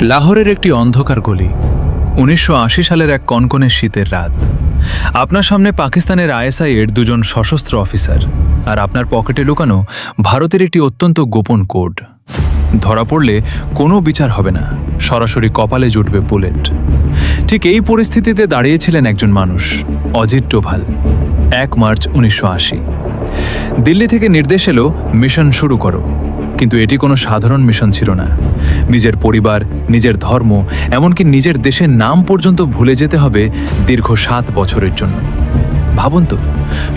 লাহোরের একটি অন্ধকার গলি, ১৯৮০ সালের এক কনকনে শীতের রাত। আপনার সামনে পাকিস্তানের আইএসআই এর দুজন সশস্ত্র অফিসার, আর আপনার পকেটে লুকানো ভারতের একটি অত্যন্ত গোপন কোড। ধরা পড়লে কোনো বিচার হবে না, সরাসরি কপালে জুটবে বুলেট। ঠিক এই পরিস্থিতিতে দাঁড়িয়েছিলেন একজন মানুষ, অজিত ডোভাল। ১ মার্চ ১৯৮০। দিল্লি থেকে নির্দেশ এলো, মিশন শুরু করো। কিন্তু এটি কোনো সাধারণ মিশন ছিল না। নিজের পরিবার, নিজের ধর্ম, এমনকি নিজের দেশের নাম পর্যন্ত ভুলে যেতে হবে দীর্ঘ ৭ বছরের জন্য। ভাবুন তো,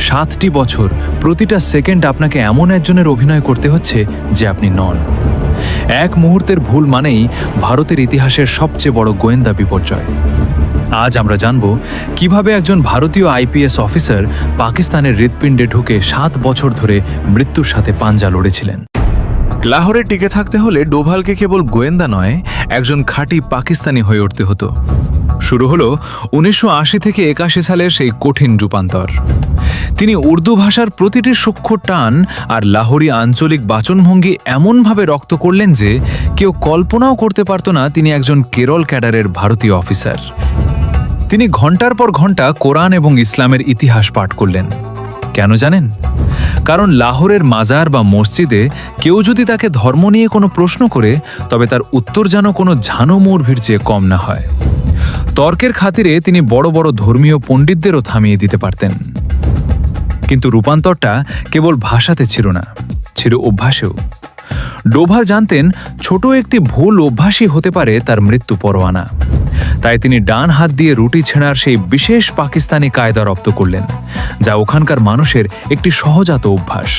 ৭টি বছর, প্রতিটা সেকেন্ড আপনাকে এমন একজনের অভিনয় করতে হচ্ছে যে আপনি নন। এক মুহূর্তের ভুল মানেই ভারতের ইতিহাসের সবচেয়ে বড় গোয়েন্দা বিপর্যয়। আজ আমরা জানব কিভাবে একজন ভারতীয় আইপিএস অফিসার পাকিস্তানের হৃৎপিণ্ডে ঢুকে ৭ বছর ধরে মৃত্যুর সাথে পাঞ্জা লড়েছিলেন। লাহোরে টিকে থাকতে হলে ডোভালকে কেবল গোয়েন্দা নয়, একজন খাঁটি পাকিস্তানি হয়ে উঠতে হতো। শুরু হলো ১৯৮০ থেকে ৮১ সালের সেই কঠিন রূপান্তর। তিনি উর্দু ভাষার প্রতিটি সূক্ষ্ম টান আর লাহোরি আঞ্চলিক বাচনভঙ্গি এমনভাবে রপ্ত করলেন যে কেউ কল্পনাও করতে পারত না তিনি একজন কেরল ক্যাডারের ভারতীয় অফিসার। তিনি ঘন্টার পর ঘন্টা কোরআন এবং ইসলামের ইতিহাস পাঠ করলেন। কেন জানেন? কারণ লাহোরের মাজার বা মসজিদে কেউ যদি তাকে ধর্ম নিয়ে কোনো প্রশ্ন করে, তবে তার উত্তর যেন কোনো ঝানো মূর্ভির চেয়ে কম না হয়। তর্কের খাতিরে তিনি বড় বড় ধর্মীয় পণ্ডিতদেরও থামিয়ে দিতে পারতেন। কিন্তু রূপান্তরটা কেবল ভাষাতে ছিল না, ছিল অভ্যাসেও। ডোভাল জানতেন ছোট একটি ভুল অভ্যাসই হতে পারে তার মৃত্যু পরোয়ানা। তাই তিনি ডান হাত দিয়ে রুটি ছেঁড়ার সেই বিশেষ পাকিস্তানি কায়দা রপ্ত করলেন, যা ওখানকার মানুষের একটি সহজাত অভ্যাস।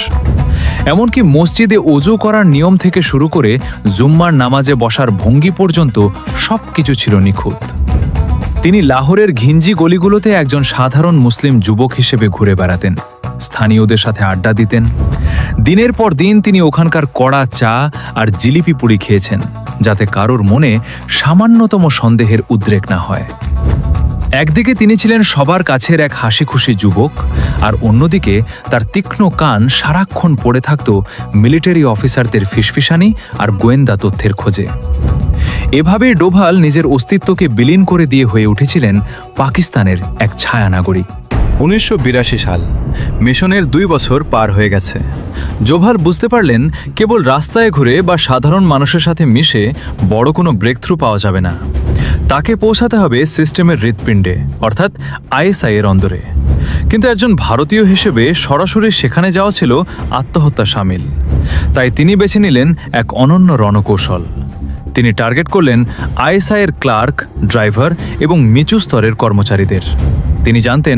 এমনকি মসজিদে ওযু করার নিয়ম থেকে শুরু করে জুম্মার নামাজে বসার ভঙ্গি পর্যন্ত সবকিছু ছিল নিখুঁত। তিনি লাহোরের ঘিঞ্জি গলিগুলোতে একজন সাধারণ মুসলিম যুবক হিসেবে ঘুরে বেড়াতেন, স্থানীয়দের সাথে আড্ডা দিতেন। দিনের পর দিন তিনি ওখানকার কড়া চা আর জিলিপি পুরি খেয়েছেন, যাতে কারোর মনে সামান্যতম সন্দেহের উদ্রেক না হয়। একদিকে তিনি ছিলেন সবার কাছের এক হাসি খুশি যুবক, আর অন্যদিকে তার তীক্ষ্ণ কান সারাক্ষণ পড়ে থাকত মিলিটারি অফিসারদের ফিসফিসানি আর গোয়েন্দা তথ্যের খোঁজে। এভাবে ডোভাল নিজের অস্তিত্বকে বিলীন করে দিয়ে হয়ে উঠেছিলেন পাকিস্তানের এক ছায়া নাগরিক। ১৯৮২ সাল, মিশনের ২ বছর পার হয়ে গেছে। ডোভাল বুঝতে পারলেন কেবল রাস্তায় ঘুরে বা সাধারণ মানুষের সাথে মিশে বড় কোনো ব্রেকথ্রু পাওয়া যাবে না। তাকে পৌঁছাতে হবে সিস্টেমের হৃৎপিণ্ডে, অর্থাৎ আইএসআই এর অন্দরে। কিন্তু একজন ভারতীয় হিসেবে সরাসরি সেখানে যাওয়া ছিল আত্মহত্যা শামিল। তাই তিনি বেছে নিলেন এক অনন্য রণকৌশল। তিনি টার্গেট করলেন আইএসআই এর ক্লার্ক, ড্রাইভার এবং নিচু স্তরের কর্মচারীদের। তিনি জানতেন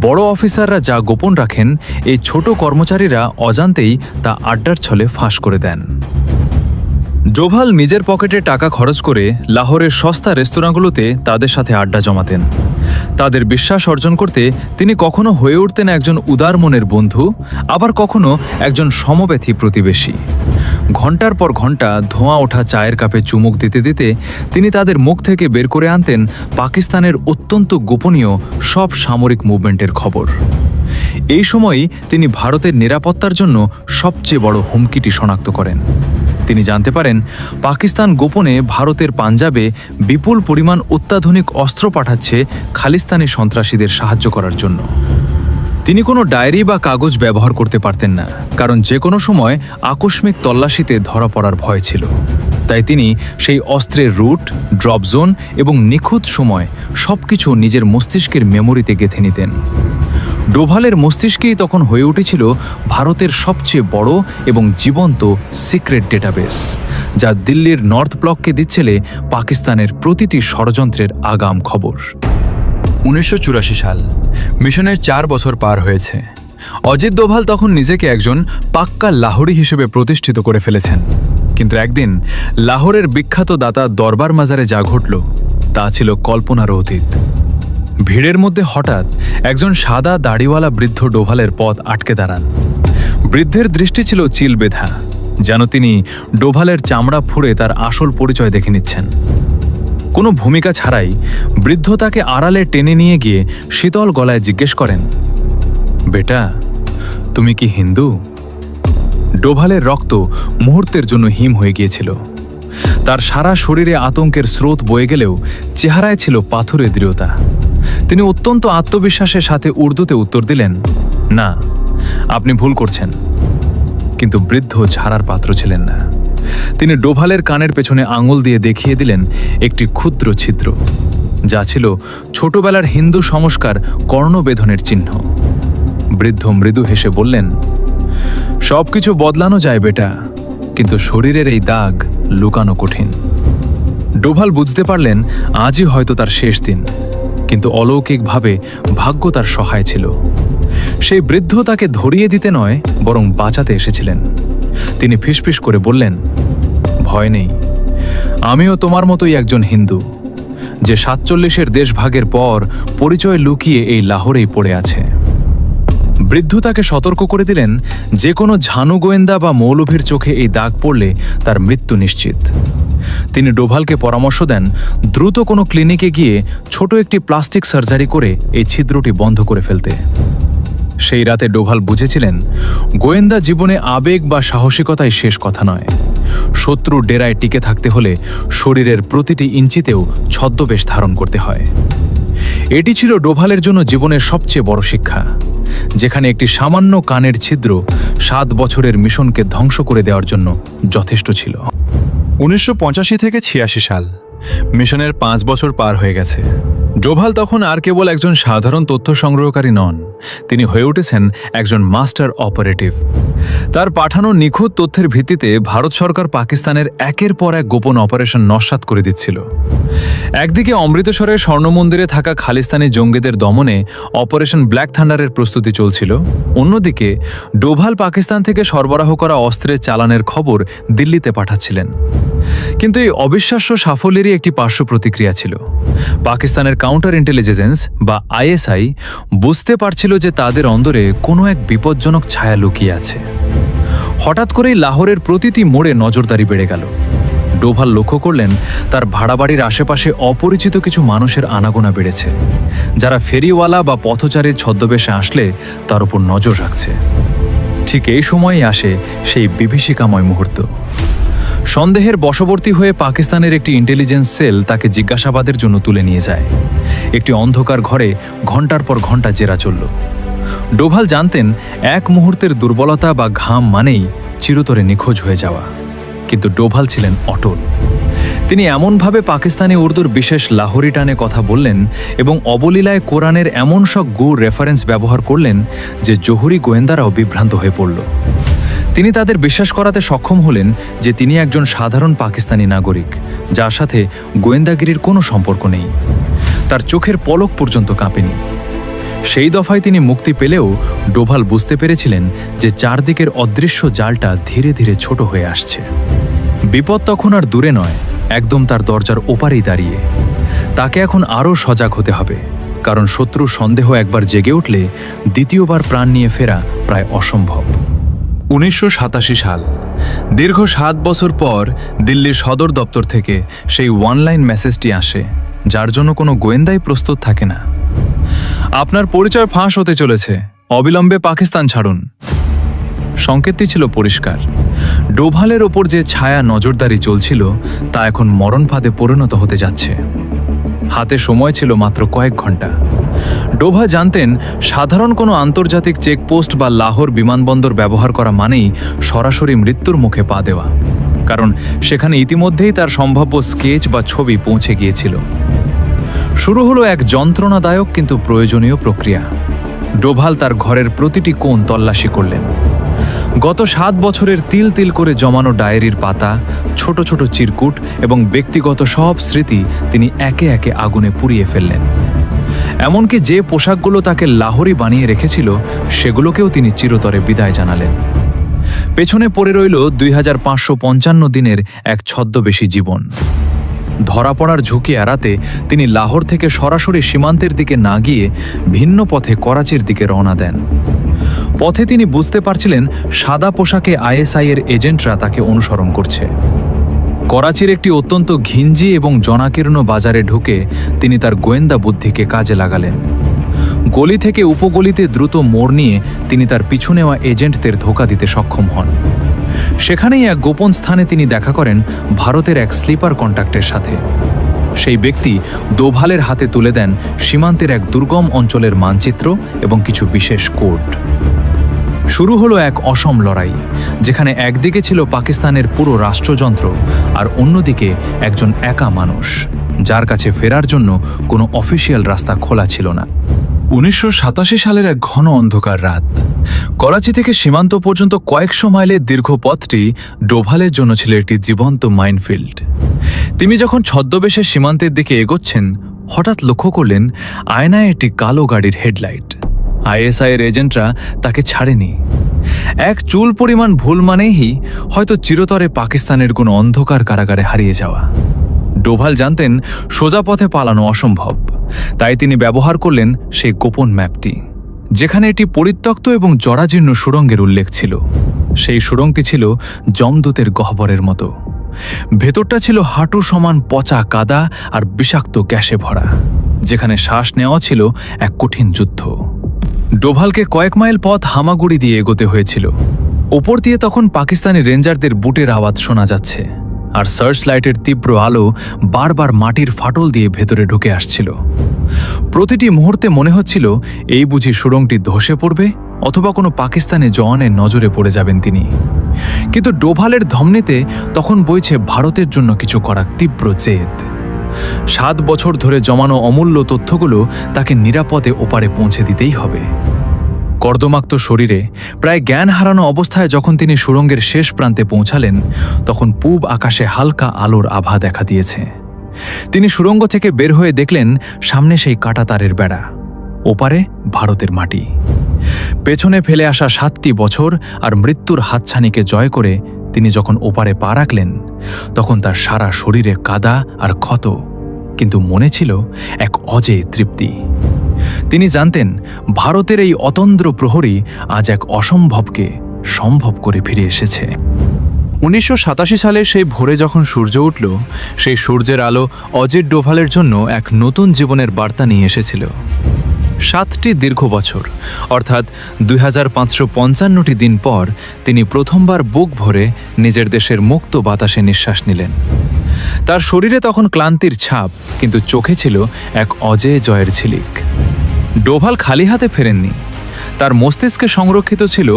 বড় অফিসাররা যা গোপন রাখেন, এই ছোট কর্মচারীরা অজান্তেই তা আড্ডার ছলে ফাঁস করে দেন। ডোভাল নিজের পকেটে টাকা খরচ করে লাহোরের সস্তা রেস্তোরাঁগুলোতে তাদের সাথে আড্ডা জমাতেন। তাদের বিশ্বাস অর্জন করতে তিনি কখনো হয়ে উঠতেন একজন উদার মনের বন্ধু, আবার কখনো একজন সমব্যথী প্রতিবেশী। ঘন্টার পর ঘন্টা ধোঁয়া ওঠা চায়ের কাপে চুমুক দিতে দিতে তিনি তাদের মুখ থেকে বের করে আনতেন পাকিস্তানের অত্যন্ত গোপনীয় সব সামরিক মুভমেন্টের খবর। এই সময়ই তিনি ভারতের নিরাপত্তার জন্য সবচেয়ে বড় হুমকিটি শনাক্ত করেন। তিনি জানতে পারেন পাকিস্তান গোপনে ভারতের পাঞ্জাবে বিপুল পরিমাণ অত্যাধুনিক অস্ত্র পাঠাচ্ছে খালিস্তানি সন্ত্রাসীদের সাহায্য করার জন্য। তিনি কোনো ডায়েরি বা কাগজ ব্যবহার করতে পারতেন না, কারণ যে কোনো সময় আকস্মিক তল্লাশিতে ধরা পড়ার ভয় ছিল। তাই তিনি সেই অস্ত্রের রুট, ড্রপ জোন এবং নিখুঁত সময় সবকিছু নিজের মস্তিষ্কের মেমোরিতে গেঁথে নিতেন। ডোভালের মস্তিষ্কেই তখন হয়ে উঠেছিল ভারতের সবচেয়ে বড় এবং জীবন্ত সিক্রেট ডেটাবেস, যা দিল্লির নর্থ ব্লককে দিচ্ছিল পাকিস্তানের প্রতিটি ষড়যন্ত্রের আগাম খবর। ১৯৮৪ সাল, মিশনের ৪ বছর পার হয়েছে। অজিত ডোভাল তখন নিজেকে একজন পাক্কা লাহোরি হিসেবে প্রতিষ্ঠিত করে ফেলেছেন। কিন্তু একদিন লাহোরের বিখ্যাত দাতা দরবার মাজারে যা ঘটল, তা ছিল কল্পনারও অতীত। ভিড়ের মধ্যে হঠাৎ একজন সাদা দাড়িওয়ালা বৃদ্ধ ডোভালের পথ আটকে দাঁড়ান। বৃদ্ধের দৃষ্টি ছিল চিল বেঁধা, যেন তিনি ডোভালের চামড়া ফুঁড়ে তার আসল পরিচয় দেখে নিচ্ছেন। কোনো ভূমিকা ছাড়াই বৃদ্ধ তাকে আড়ালে টেনে নিয়ে গিয়ে শীতল গলায় জিজ্ঞেস করেন, বেটা, তুমি কি হিন্দু? ডোভালের রক্ত মুহূর্তের জন্য হিম হয়ে গিয়েছিল। তার সারা শরীরে আতঙ্কের স্রোত বয়ে গেলেও চেহারায় ছিল পাথুরে দৃঢ়তা। তিনি অত্যন্ত আত্মবিশ্বাসের সাথে উর্দুতে উত্তর দিলেন, না, আপনি ভুল করছেন। কিন্তু বৃদ্ধ ছাড়ার পাত্র ছিলেন না। তিনি ডোভালের কানের পেছনে আঙুল দিয়ে দেখিয়ে দিলেন একটি ক্ষুদ্র ছিদ্র, যা ছিল ছোটবেলার হিন্দু সংস্কার কর্ণবেধনের চিহ্ন। বৃদ্ধ মৃদু হেসে বললেন, সবকিছু বদলানো যায় বেটা, কিন্তু শরীরের এই দাগ লুকানো কঠিন। ডোভাল বুঝতে পারলেন আজই হয়তো তার শেষ দিন, কিন্তু অলৌকিকভাবে ভাগ্য তার সহায় ছিল। সেই বৃদ্ধ তাকে ধরিয়ে দিতে নয়, বরং বাঁচাতে এসেছিলেন। তিনি ফিসফিস করে বললেন, ভয় নেই, আমিও তোমার মতোই একজন হিন্দু, যে 47-এর দেশভাগের পর পরিচয় লুকিয়ে এই লাহোরেই পড়ে আছে। বৃদ্ধ তাকে সতর্ক করে দিলেন, যে কোনো ঝানু গোয়েন্দা বা মৌলভীর চোখে এই দাগ পড়লে তার মৃত্যু নিশ্চিত। তিনি ডোভালকে পরামর্শ দেন দ্রুত কোনো ক্লিনিকে গিয়ে ছোট একটি প্লাস্টিক সার্জারি করে এই ছিদ্রটি বন্ধ করে ফেলতে। সেই রাতে ডোভাল বুঝেছিলেন, গোয়েন্দা জীবনে আবেগ বা সাহসিকতাই শেষ কথা নয়। শত্রুর ডেরায় টিকে থাকতে হলে শরীরের প্রতিটি ইঞ্চিতেও ছদ্মবেশ ধারণ করতে হয়। এটি ছিল ডোভালের জন্য জীবনের সবচেয়ে বড় শিক্ষা, যেখানে একটি সামান্য কানের ছিদ্র 7 বছরের মিশনকে ধ্বংস করে দেওয়ার জন্য যথেষ্ট ছিল। 1985 থেকে 86 সাল, মিশনের 5 বছর পার হয়ে গেছে। ডোভাল তখন আর কেবল একজন সাধারণ তথ্য সংগ্রহকারী নন, তিনি হয়ে উঠেছেন একজন মাস্টার অপারেটিভ। তার পাঠানো নিখুঁত তথ্যের ভিত্তিতে ভারত সরকার পাকিস্তানের একের পর এক গোপন অপারেশন নস্যাৎ করে দিচ্ছিল। একদিকে অমৃতসরের স্বর্ণমন্দিরে থাকা খালিস্তানি জঙ্গিদের দমনে অপারেশন ব্ল্যাক থান্ডারের প্রস্তুতি চলছিল, অন্যদিকে ডোভাল পাকিস্তান থেকে সরবরাহ করা অস্ত্রের চালানের খবর দিল্লিতে পাঠাচ্ছিলেন। কিন্তু এই অবিশ্বাস্য সাফল্যেরই একটি পার্শ্ব প্রতিক্রিয়া ছিল। পাকিস্তানের কাউন্টার ইন্টেলিজেন্স বা আইএসআই বুঝতে পারছিল যে তাদের অন্দরে কোনো এক বিপজ্জনক ছায়া লুকিয়ে আছে। হঠাৎ করেই লাহোরের প্রতিটি মোড়ে নজরদারি বেড়ে গেল। ডোভাল লক্ষ্য করলেন তার ভাড়াবাড়ির আশেপাশে অপরিচিত কিছু মানুষের আনাগোনা বেড়েছে, যারা ফেরিওয়ালা বা পথচারীর ছদ্মবেশে আসলে তার উপর নজর রাখছে। ঠিক এই সময়েই আসে সেই বিভীষিকাময় মুহূর্ত। সন্দেহের বশবর্তী হয়ে পাকিস্তানের একটি ইন্টেলিজেন্স সেল তাকে জিজ্ঞাসাবাদের জন্য তুলে নিয়ে যায়। একটি অন্ধকার ঘরে ঘণ্টার পর ঘণ্টা জেরা চলল। ডোভাল জানতেন এক মুহূর্তের দুর্বলতা বা ঘাম মানেই চিরতরে নিখোঁজ হয়ে যাওয়া, কিন্তু ডোভাল ছিলেন অটল। তিনি এমনভাবে পাকিস্তানি উর্দুর বিশেষ লাহোরি টানে কথা বললেন এবং অবলীলায় কোরআনের এমন সব গূঢ় রেফারেন্স ব্যবহার করলেন যে জহুরি গোয়েন্দারাও বিভ্রান্ত হয়ে পড়ল। তিনি তাদের বিশ্বাস করাতে সক্ষম হলেন যে তিনি একজন সাধারণ পাকিস্তানি নাগরিক, যার সাথে গোয়েন্দাগিরির কোনো সম্পর্ক নেই। তার চোখের পলক পর্যন্ত কাঁপেনি। সেই দফায় তিনি মুক্তি পেলেও ডোভাল বুঝতে পেরেছিলেন যে চারদিকের অদৃশ্য জালটা ধীরে ধীরে ছোট হয়ে আসছে। বিপদ তখন আর দূরে নয়, একদম তার দরজার ওপারেই দাঁড়িয়ে। তাকে এখন আরও সজাগ হতে হবে, কারণ শত্রুর সন্দেহ একবার জেগে উঠলে দ্বিতীয়বার প্রাণ নিয়ে ফেরা প্রায় অসম্ভব। 1987 সাল, দীর্ঘ 7 বছর পর দিল্লির সদর দপ্তর থেকে সেই ওয়ানলাইন মেসেজটি আসে, যার জন্য কোনো গোয়েন্দাই প্রস্তুত থাকে না। আপনার পরিচয় ফাঁস হতে চলেছে, অবিলম্বে পাকিস্তান ছাড়ুন। সংকেতটি ছিল পরিষ্কার। ডোভালের ওপর যে ছায়া নজরদারি চলছিল তা এখন মরণ ফাঁদে পরিণত হতে যাচ্ছে। হাতে সময় ছিল মাত্র কয়েক ঘন্টা। ডোভা জানতেন সাধারণ কোনো আন্তর্জাতিক চেকপোস্ট বা লাহোর বিমানবন্দর ব্যবহার করা মানেই সরাসরি মৃত্যুর মুখে পা দেওয়া, কারণ সেখানে ইতিমধ্যেই তার সম্ভাব্য স্কেচ বা ছবি পৌঁছে গিয়েছিল। শুরু হলো এক যন্ত্রণাদায়ক কিন্তু প্রয়োজনীয় প্রক্রিয়া। ডোভাল তার ঘরের প্রতিটি কোণ তল্লাশি করলেন। গত 7 বছরের তিল তিল করে জমানো ডায়েরির পাতা, ছোট ছোট চিরকুট এবং ব্যক্তিগত সব স্মৃতি তিনি একে একে আগুনে পুড়িয়ে ফেললেন। এমনকি যে পোশাকগুলো তাকে লাহোরি বানিয়ে রেখেছিল সেগুলোকেও তিনি চিরতরে বিদায় জানালেন। পেছনে পড়ে রইল 2555 দিনের এক ছদ্মবেশী জীবন। ধরা পড়ার ঝুঁকি এড়াতে তিনি লাহোর থেকে সরাসরি সীমান্তের দিকে না গিয়ে ভিন্ন পথে করাচির দিকে রওনা দেন। পথে তিনি বুঝতে পারছিলেন সাদা পোশাকে আইএসআই এর এজেন্টরা তাকে অনুসরণ করছে। করাচির একটি অত্যন্ত ঘিঞ্জি এবং জনাকীর্ণ বাজারে ঢুকে তিনি তার গোয়েন্দা বুদ্ধিকে কাজে লাগালেন। গলি থেকে উপগলিতে দ্রুত মোড় নিয়ে তিনি তার পিছু নেওয়া এজেন্টদের ধোঁকা দিতে সক্ষম হন। সেখানেই এক গোপন স্থানে তিনি দেখা করেন ভারতের এক স্লিপার কন্ট্রাক্টের সাথে। সেই ব্যক্তি ডোভালের হাতে তুলে দেন সীমান্তের এক দুর্গম অঞ্চলের মানচিত্র এবং কিছু বিশেষ কোড। শুরু হলো এক অসম লড়াই, যেখানে একদিকে ছিল পাকিস্তানের পুরো রাষ্ট্রযন্ত্র আর অন্যদিকে একজন একা মানুষ, যার কাছে ফেরার জন্য কোনো অফিসিয়াল রাস্তা খোলা ছিল না। 1987 সালের এক ঘন অন্ধকার রাত। করাচি থেকে সীমান্ত পর্যন্ত কয়েকশো মাইলের দীর্ঘ পথটি ডোভালের জন্য ছিল একটি জীবন্ত মাইনফিল্ড। তিনি যখন ছদ্মবেশে সীমান্তের দিকে এগোচ্ছেন, হঠাৎ লক্ষ্য করলেন আয়নায় একটি কালো গাড়ির হেডলাইট। আইএসআই-এর এজেন্টরা তাকে ছাড়েনি। এক চুল পরিমাণ ভুল মানেই হয়তো চিরতরে পাকিস্তানের কোনো অন্ধকার কারাগারে হারিয়ে যাওয়া। ডোভাল জানতেন সোজা পথে পালানো অসম্ভব, তাই তিনি ব্যবহার করলেন সেই গোপন ম্যাপটি, যেখানে একটি পরিত্যক্ত এবং জরাজীর্ণ সুড়ঙ্গের উল্লেখ ছিল। সেই সুড়ঙ্গটি ছিল যমদূতের গহ্বরের মতো। ভেতরটা ছিল হাঁটু সমান পচা কাদা আর বিষাক্ত গ্যাসে ভরা, যেখানে শ্বাস নেওয়া ছিল এক কঠিন যুদ্ধ। ডোভালকে কয়েক মাইল পথ হামাগুড়ি দিয়ে এগোতে হয়েছিল। ওপর দিয়ে তখন পাকিস্তানি রেঞ্জারদের বুটের আওয়াজ শোনা যাচ্ছে, আর সার্চ লাইটের তীব্র আলো বারবার মাটির ফাটল দিয়ে ভেতরে ঢুকে আসছিল। প্রতিটি মুহূর্তে মনে হচ্ছিল এই বুঝি সুড়ঙ্গটি ধসে পড়বে, অথবা কোনো পাকিস্তানি জওয়ানের নজরে পড়ে যাবেন তিনি। কিন্তু ডোভালের ধমনীতে তখন বইছে ভারতের জন্য কিছু করার তীব্র জেদ। 7 বছর ধরে জমানো অমূল্য তথ্যগুলো তাকে নিরাপদে ওপারে পৌঁছে দিতেই হবে। কর্দমাক্ত শরীরে প্রায় জ্ঞান হারানো অবস্থায় যখন তিনি সুড়ঙ্গের শেষ প্রান্তে পৌঁছালেন, তখন পূব আকাশে হালকা আলোর আভা দেখা দিয়েছে। তিনি সুড়ঙ্গ থেকে বের হয়ে দেখলেন সামনে সেই কাঁটাতারের বেড়া, ওপারে ভারতের মাটি। পেছনে ফেলে আসা 7টি বছর আর মৃত্যুর হাতছানিকে জয় করে তিনি যখন ওপারে পা রাখলেন, তখন তার সারা শরীরে কাদা আর ক্ষত, কিন্তু মনে ছিল এক অজেয় তৃপ্তি। তিনি জানতেন ভারতের এই অতন্দ্র প্রহরী আজ এক অসম্ভবকে সম্ভব করে ফিরে এসেছে। 1987 সালে সেই ভোরে যখন সূর্য উঠল, সেই সূর্যের আলো অজিত ডোভালের জন্য এক নতুন জীবনের বার্তা নিয়ে এসেছিল। 7টি দীর্ঘ বছর, অর্থাৎ 2555টি দিন পর তিনি প্রথমবার বুক ভরে নিজের দেশের মুক্ত বাতাসে নিঃশ্বাস নিলেন। তার শরীরে তখন ক্লান্তির ছাপ, কিন্তু চোখে ছিল এক অজেয় জয়ের ঝিলিক। ডোভাল খালি হাতে ফেরেননি। তার মস্তিষ্কে সংরক্ষিত ছিল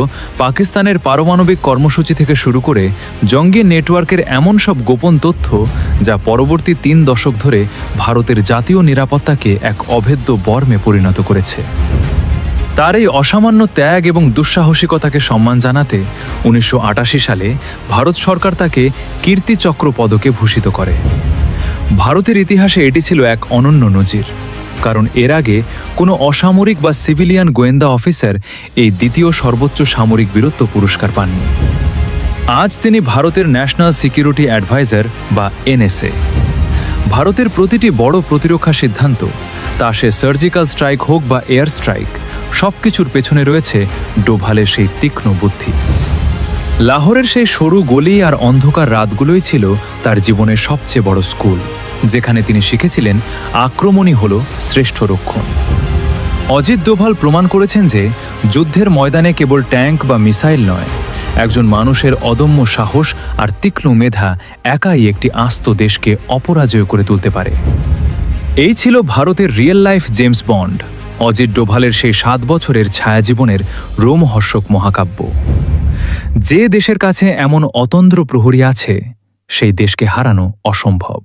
পাকিস্তানের পারমাণবিক কর্মসূচি থেকে শুরু করে জঙ্গি নেটওয়ার্কের এমন সব গোপন তথ্য, যা পরবর্তী 3 দশক ধরে ভারতের জাতীয় নিরাপত্তাকে এক অভেদ্য বর্মে পরিণত করেছে। তার এই অসামান্য ত্যাগ এবং দুঃসাহসিকতাকে সম্মান জানাতে 1988 সালে ভারত সরকার তাকে কীর্তিচক্র পদকে ভূষিত করে। ভারতের ইতিহাসে এটি ছিল এক অনন্য নজির, কারণ এর আগে কোনো অসামরিক বা সিভিলিয়ান গোয়েন্দা অফিসার এই দ্বিতীয় সর্বোচ্চ সামরিক বীরত্ব পুরস্কার পাননি। আজ তিনি ভারতের ন্যাশনাল সিকিউরিটি অ্যাডভাইজার বা এনএসএ। ভারতের প্রতিটি বড় প্রতিরক্ষা সিদ্ধান্ত, তা সে সার্জিক্যাল স্ট্রাইক হোক বা এয়ার স্ট্রাইক, সবকিছুর পেছনে রয়েছে ডোভালের সেই তীক্ষ্ণ বুদ্ধি। লাহোরের সেই সরু গলি আর অন্ধকার রাতগুলোই ছিল তার জীবনের সবচেয়ে বড় স্কুল, যেখানে তিনি শিখেছিলেন আক্রমণই হল শ্রেষ্ঠ রক্ষণ। অজিত ডোভাল প্রমাণ করেছেন যে যুদ্ধের ময়দানে কেবল ট্যাঙ্ক বা মিসাইল নয়, একজন মানুষের অদম্য সাহস আর তীক্ষ্ণ মেধা একাই একটি আস্ত দেশকে অপরাজয় করে তুলতে পারে। এই ছিল ভারতের real life James Bond, Ajit ডোভালের সেই 7 বছরের ছায়াজীবনের রোমহর্ষক মহাকাব্য। যে দেশের কাছে এমন অতন্দ্র প্রহরী আছে, সেই দেশকে হারানো অসম্ভব।